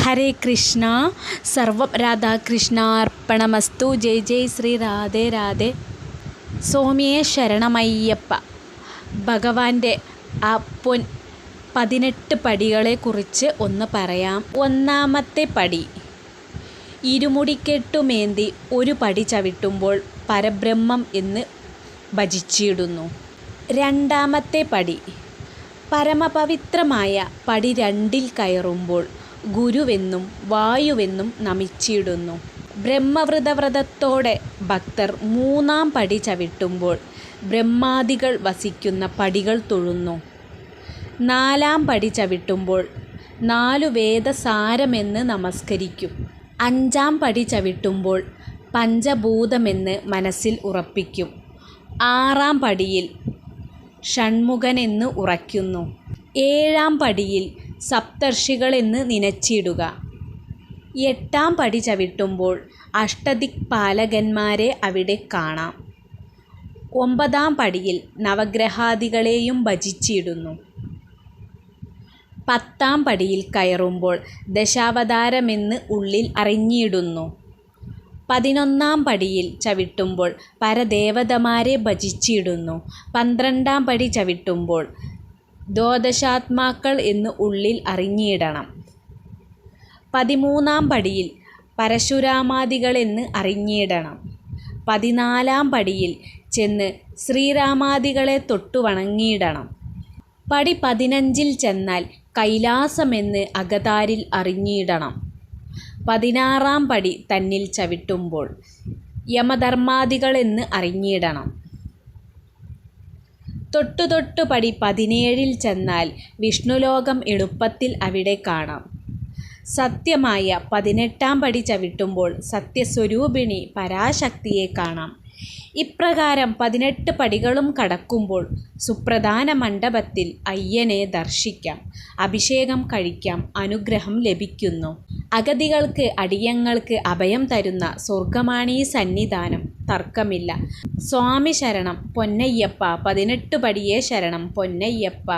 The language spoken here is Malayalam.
ഹരേ കൃഷ്ണ. സർവം രാധാകൃഷ്ണാർപ്പണമസ്തു. ജയ് ജയ് ശ്രീ രാധേ രാധേ. സ്വാമിയെ ശരണമയ്യപ്പ. ഭഗവാന്റെ ആ 18 പടികളെക്കുറിച്ച് ഒന്ന് പറയാം. ഒന്നാമത്തെ പടി, ഇരുമുടിക്കെട്ടുമേന്തി ഒരു പടി ചവിട്ടുമ്പോൾ പരബ്രഹ്മം എന്ന് ഭജിച്ചിടുന്നു. രണ്ടാമത്തെ പടി, പരമപവിത്രമായ പടി 2 കയറുമ്പോൾ ഗുരുവെന്നും വായുവെന്നും നമിച്ചിടുന്നു. ബ്രഹ്മവൃതവ്രതത്തോടെ ഭക്തർ 3-ാം പടി ചവിട്ടുമ്പോൾ ബ്രഹ്മാദികൾ വസിക്കുന്ന പടികൾ തൊഴുന്നു. 4-ാം പടി ചവിട്ടുമ്പോൾ 4 വേദസാരമെന്ന് നമസ്കരിക്കും. 5-ാം പടി ചവിട്ടുമ്പോൾ പഞ്ചഭൂതമെന്ന് മനസ്സിൽ ഉറപ്പിക്കും. 6-ാം പടിയിൽ ഷൺമുഖനെന്ന് ഉറയ്ക്കുന്നു. 7-ാം പടിയിൽ സപ്തർഷികളെന്ന് നനച്ചിടുക. 8-ാം പടി ചവിട്ടുമ്പോൾ അഷ്ടദിക്പാലകന്മാരെ അവിടെ കാണാം. 9-ാം പടിയിൽ നവഗ്രഹാദികളെയും ഭജിച്ചിടുന്നു. 10-ാം പടിയിൽ കയറുമ്പോൾ ദശാവതാരമെന്ന് ഉള്ളിൽ അറിഞ്ഞിടുന്നു. 11-ാം പടിയിൽ ചവിട്ടുമ്പോൾ പരദേവതമാരെ ഭജിച്ചിടുന്നു. 12-ാം പടി ചവിട്ടുമ്പോൾ ദ്വാദശാത്മാക്കൾ എന്ന് ഉള്ളിൽ അറിഞ്ഞിടണം. 13-ാം പടിയിൽ പരശുരാമാദികളെന്ന് അറിഞ്ഞിടണം. 14-ാം പടിയിൽ ചെന്ന് ശ്രീരാമാദികളെ തൊട്ടു വണങ്ങിയിടണം. പടി 15-ൽ ചെന്നാൽ കൈലാസമെന്ന് അകതാരിൽ അറിഞ്ഞിടണം. 16-ാം പടി തന്നിൽ ചവിട്ടുമ്പോൾ യമധർമാദികളെന്ന് അറിഞ്ഞിടണം. തൊട്ടു പടി 17-ൽ ചെന്നാൽ വിഷ്ണുലോകം എളുപ്പത്തിൽ അവിടെ കാണാം. സത്യമായ 18-ാം പടി ചവിട്ടുമ്പോൾ സത്യസ്വരൂപിണി പരാശക്തിയെ കാണാം. ഇപ്രകാരം 18 പടികളും കടക്കുമ്പോൾ സുപ്രധാന മണ്ഡപത്തിൽ അയ്യനെ ദർശിക്കാം, അഭിഷേകം കഴിക്കാം, അനുഗ്രഹം ലഭിക്കുന്നു. അഗതികൾക്ക് അടിയങ്ങൾക്ക് അഭയം തരുന്ന സ്വർഗമാണീ സന്നിധാനം, തർക്കമില്ല. സ്വാമി ശരണം പൊന്നയ്യപ്പ. 18 പടിയേ ശരണം പൊന്നയ്യപ്പ.